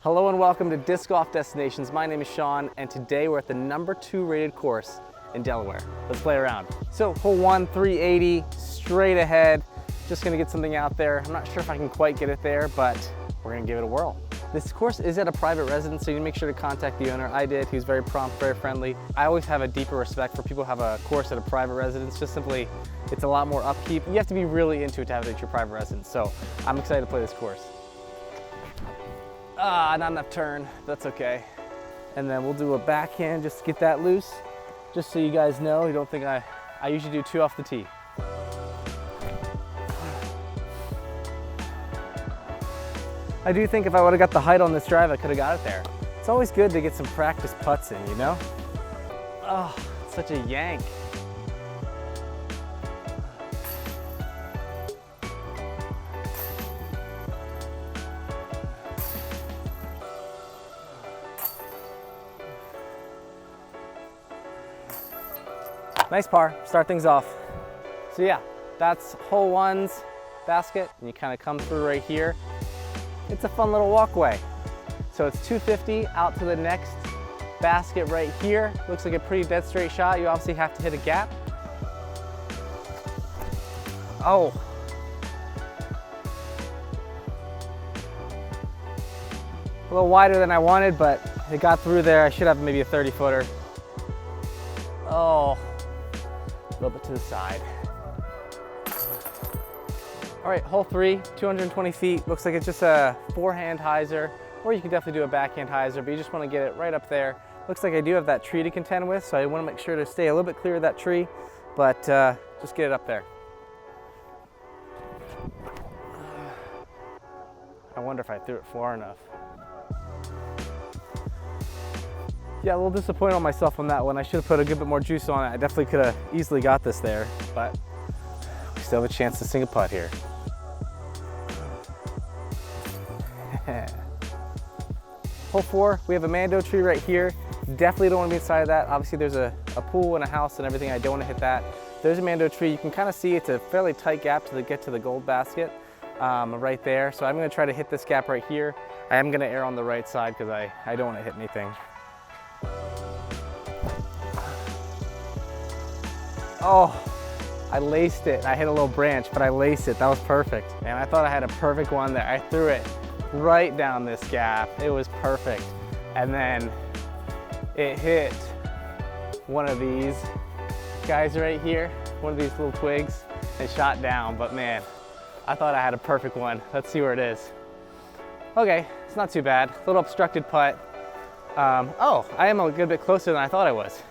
Hello and welcome to Disc Golf Destinations. My name is Sean, and today we're at the #2 rated course in Delaware. Let's play around. So hole 1, 380, straight ahead. Just gonna get something out there. I'm not sure if I can quite get it there, but we're gonna give it a whirl. This course is at a private residence, so you need to make sure to contact the owner. I did. He was very prompt, very friendly. I always have a deeper respect for people who have a course at a private residence. Just simply, it's a lot more upkeep. You have to be really into it to have it at your private residence. So I'm excited to play this course. Not enough turn. That's okay. And then we'll do a backhand just to get that loose. Just so you guys know, you don't think I usually do 2 off the tee. I do think if I would have got the height on this drive, I could have got it there. It's always good to get some practice putts in, you know? Oh, it's such a yank. Nice par, start things off. So yeah, that's hole 1's basket, and you kind of come through right here. It's a fun little walkway. So it's 250 out to the next basket right here. Looks like a pretty dead straight shot. You obviously have to hit a gap. Oh. A little wider than I wanted, but it got through there. I should have maybe a 30 footer. Oh, a little bit to the side. All right, hole 3, 220 feet. Looks like it's just a forehand hyzer, or you can definitely do a backhand hyzer, but you just want to get it right up there. Looks like I do have that tree to contend with, so I want to make sure to stay a little bit clear of that tree, but just get it up there. I wonder if I threw it far enough. Yeah, a little disappointed on myself on that one. I should have put a good bit more juice on it. I definitely could have easily got this there, but we still have a chance to sink a putt here. Hole 4, we have a mando tree right here. Definitely don't want to be inside of that. Obviously there's a pool and a house and everything. I don't want to hit that. There's a mando tree. You can kind of see it's a fairly tight gap to get to the gold basket right there. So I'm going to try to hit this gap right here. I am going to err on the right side because I don't want to hit anything. Oh, I laced it. I hit a little branch, but I laced it. That was perfect. And I thought I had a perfect one there. I threw it right down this gap. It was perfect. And then it hit one of these guys right here, one of these little twigs, and shot down. But man, I thought I had a perfect one. Let's see where it is. Okay, it's not too bad. A little obstructed putt. Oh, I am a good bit closer than I thought I was.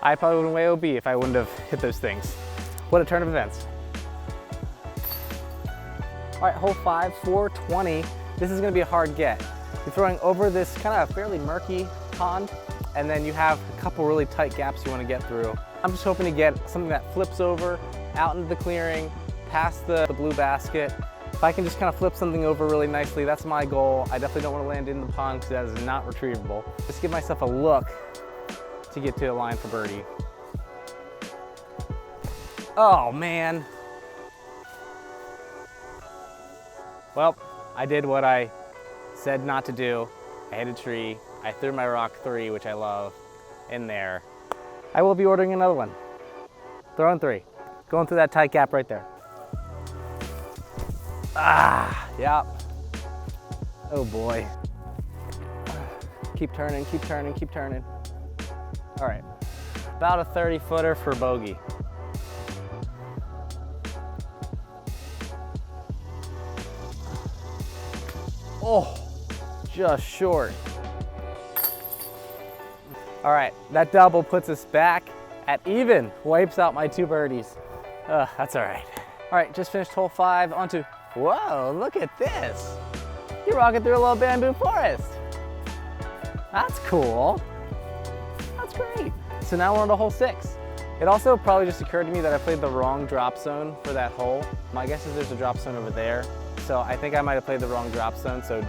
I probably would have been way OB if I wouldn't have hit those things. What a turn of events. All right, hole 5, 420. This is gonna be a hard get. You're throwing over this kind of fairly murky pond, and then you have a couple really tight gaps you wanna get through. I'm just hoping to get something that flips over, out into the clearing, past the blue basket. If I can just kind of flip something over really nicely, that's my goal. I definitely don't wanna land in the pond because that is not retrievable. Just give myself a look to get to the line for birdie. Oh man. Well, I did what I said not to do. I hit a tree. I threw my rock 3, which I love, in there. I will be ordering another one. Throwing 3. Going through that tight gap right there. Yep. Oh boy. Keep turning, keep turning, keep turning. All right, about a 30 footer for bogey. Oh, just short. All right, that double puts us back at even, wipes out my 2 birdies. That's all right. All right, just finished hole 5, onto, whoa, look at this. You're rocking through a little bamboo forest. That's cool. That's great. So now we're on to hole 6. It also probably just occurred to me that I played the wrong drop zone for that hole. My guess is there's a drop zone over there. So I think I might have played the wrong drop zone, so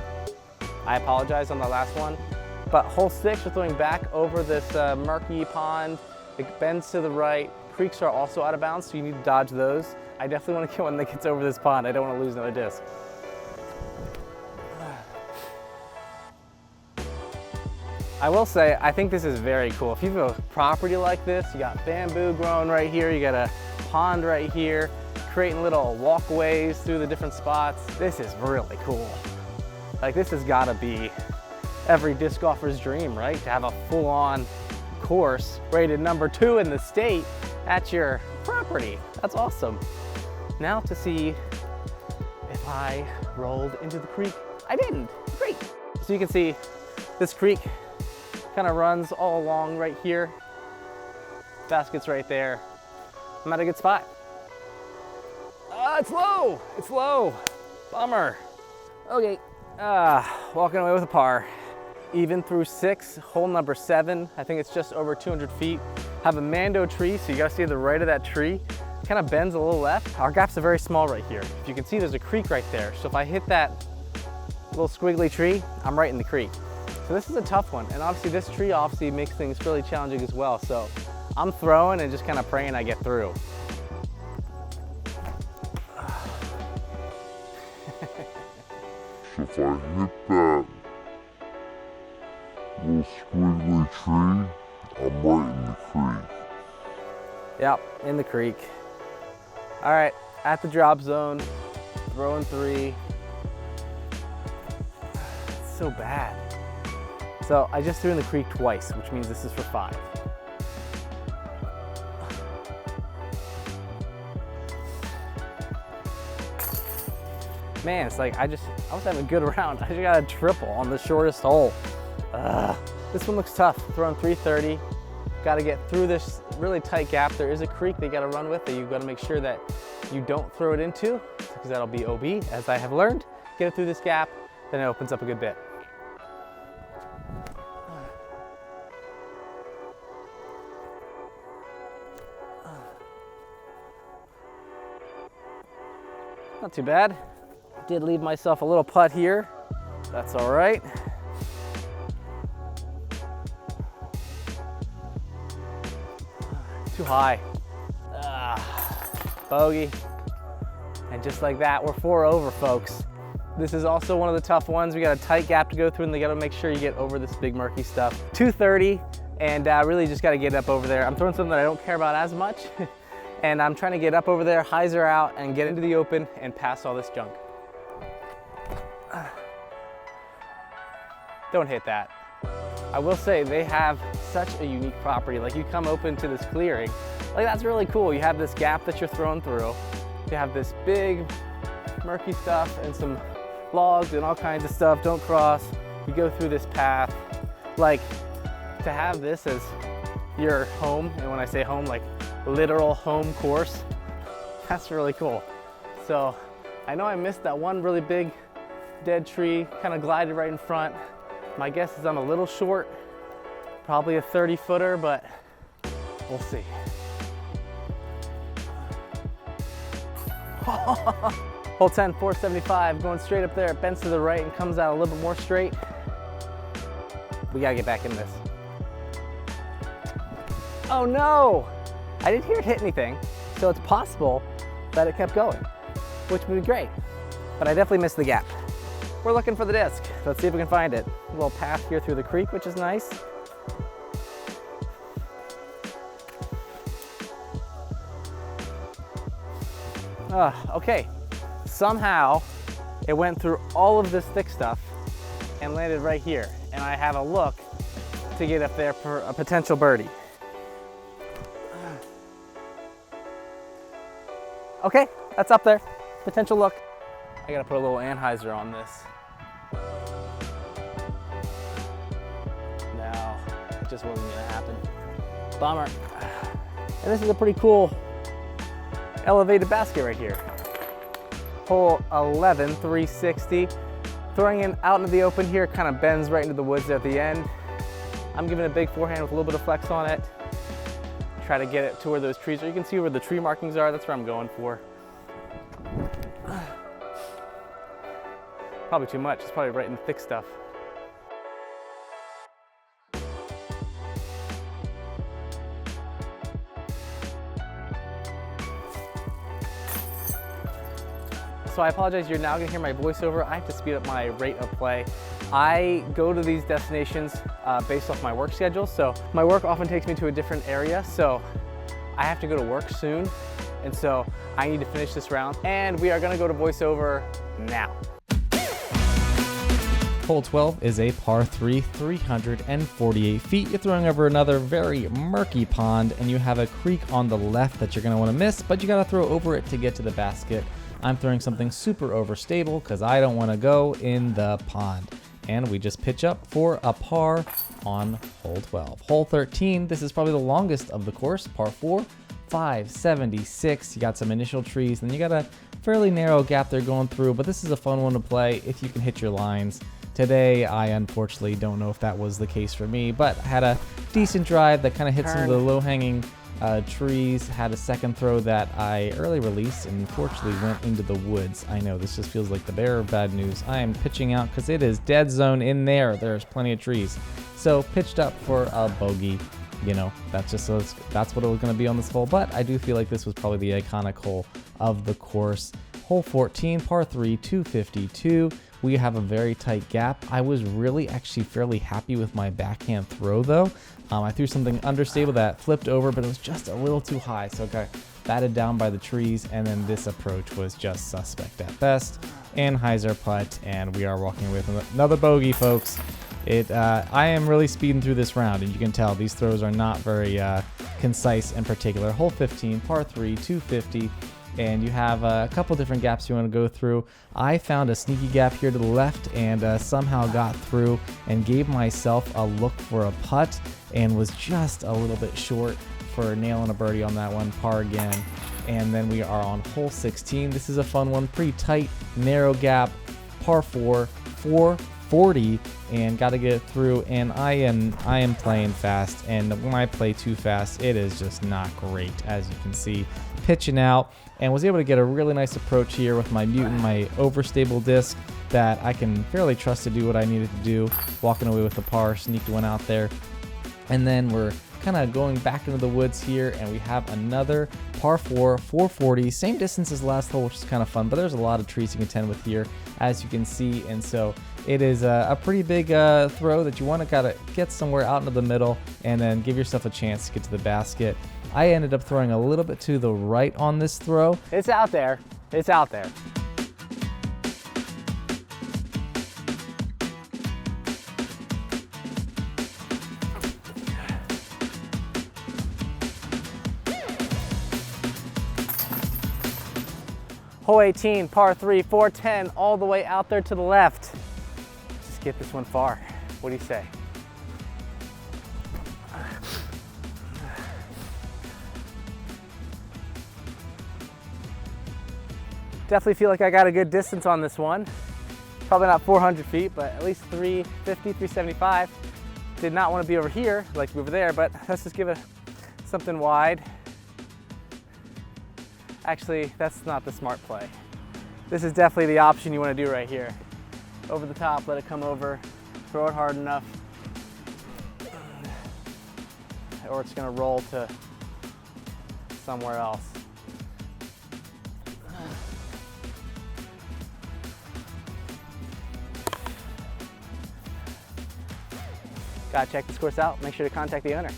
I apologize on the last one. But hole 6, we're throwing back over this murky pond. It bends to the right. Creeks are also out of bounds, so you need to dodge those. I definitely want to get one that gets over this pond. I don't want to lose another disc. I will say, I think this is very cool. If you have a property like this, you got bamboo growing right here, you got a pond right here, creating little walkways through the different spots. This is really cool. Like, this has gotta be every disc golfer's dream, right? To have a full-on course rated #2 in the state at your property. That's awesome. Now to see if I rolled into the creek. I didn't. Great. So you can see this creek kind of runs all along right here. Basket's right there. I'm at a good spot. It's low. It's low. Bummer. Okay. Walking away with a par. Even through 6, hole number 7. I think it's just over 200 feet. Have a mando tree, so you gotta see the right of that tree. Kind of bends a little left. Our gaps are very small right here. If you can see, there's a creek right there. So if I hit that little squiggly tree, I'm right in the creek. So this is a tough one. And obviously this tree obviously makes things really challenging as well. So I'm throwing and just kind of praying I get through. So if I hit that little squiggly tree, I'm right in the creek. Yep, in the creek. All right, at the drop zone, throwing 3. It's so bad. So I just threw in the creek twice, which means this is for 5. Man, it's like I was having a good round. I just got a triple on the shortest hole. This one looks tough. Throwing 330. Got to get through this really tight gap. There is a creek they got to run with that you've got to make sure that you don't throw it into, because that'll be OB, as I have learned. Get it through this gap, then it opens up a good bit. Not too bad. Did leave myself a little putt here. That's all right. Too high. Bogey. And just like that, we're 4 over, folks. This is also one of the tough ones. We got a tight gap to go through, and they gotta make sure you get over this big murky stuff. 230, and really just gotta get up over there. I'm throwing something that I don't care about as much, and I'm trying to get up over there, hyzer out, and get into the open and pass all this junk. Don't hit that. I will say they have such a unique property. Like, you come open to this clearing, like, that's really cool. You have this gap that you're throwing through. You have this big murky stuff and some logs and all kinds of stuff. Don't cross. You go through this path. Like, to have this as your home, and when I say home, like literal home course, that's really cool. So I know I missed that one really big dead tree, kind of glided right in front. My guess is I'm a little short, probably a 30-footer, but we'll see. Hole 10, 475, going straight up there. It bends to the right and comes out a little bit more straight. We gotta get back in this. Oh no! I didn't hear it hit anything, so it's possible that it kept going, which would be great, but I definitely missed the gap. We're looking for the disc. Let's see if we can find it. A little path here through the creek, which is nice. Okay, somehow it went through all of this thick stuff and landed right here. And I have a look to get up there for a potential birdie. Okay, that's up there. Potential look. I gotta put a little anhyzer on this. No, it just wasn't gonna happen. Bummer. And this is a pretty cool elevated basket right here. Hole 11, 360. Throwing it out into the open here, kind of bends right into the woods at the end. I'm giving a big forehand with a little bit of flex on it. Try to get it to where those trees are. You can see where the tree markings are. That's where I'm going for. Probably too much. It's probably right in the thick stuff. So I apologize, you're now gonna hear my voiceover. I have to speed up my rate of play. I go to these destinations based off my work schedule. So my work often takes me to a different area. So I have to go to work soon. And so I need to finish this round. And we are gonna go to voiceover now. Hole 12 is a par 3, 348 feet. You're throwing over another very murky pond, and you have a creek on the left that you're going to want to miss, but you got to throw over it to get to the basket. I'm throwing something super overstable because I don't want to go in the pond. And we just pitch up for a par on hole 12. Hole 13, this is probably the longest of the course, par 4, 576. You got some initial trees, and you got a fairly narrow gap they're going through, but this is a fun one to play if you can hit your lines. Today, I unfortunately don't know if that was the case for me, but I had a decent drive that kind of hit some of the low-hanging trees, had a second throw that I early released and unfortunately went into the woods. I know, this just feels like the bearer of bad news. I am pitching out because it is dead zone in there. There's plenty of trees. So pitched up for a bogey. You know, that's what it was going to be on this hole, but I do feel like this was probably the iconic hole of the course. Hole 14, par 3, 252. We have a very tight gap. I was really actually fairly happy with my backhand throw though. I threw something understable that flipped over, but it was just a little too high, so it got batted down by the trees, and then this approach was just suspect at best. Anheuser putt, and we are walking away with another bogey, folks. I am really speeding through this round, and you can tell these throws are not very concise and particular. Hole 15, par 3, 250. And you have a couple different gaps you want to go through. I found a sneaky gap here to the left and somehow got through and gave myself a look for a putt and was just a little bit short for nailing a birdie on that one, par again. And then we are on hole 16. This is a fun one, pretty tight, narrow gap, par 4, 440, and got to get it through. And I am playing fast, and when I play too fast, it is just not great, as you can see. Pitching out, and was able to get a really nice approach here with my Mutant, my overstable disc that I can fairly trust to do what I needed to do. Walking away with the par, sneaked one out there. And then we're kind of going back into the woods here, and we have another par 4, 440, same distance as last hole, which is kind of fun, but there's a lot of trees to contend with here, as you can see. And so it is a pretty big throw that you want to kind of get somewhere out into the middle and then give yourself a chance to get to the basket. I ended up throwing a little bit to the right on this throw. It's out there. It's out there. Hole 18, par 3, 410, all the way out there to the left. Just get this one far. What do you say? Definitely feel like I got a good distance on this one. Probably not 400 feet, but at least 350, 375. Did not want to be over here, like to be over there, but let's just give it something wide. Actually, that's not the smart play. This is definitely the option you want to do right here. Over the top, let it come over, throw it hard enough, or it's going to roll to somewhere else. Gotta check this course out. Make sure to contact the owner.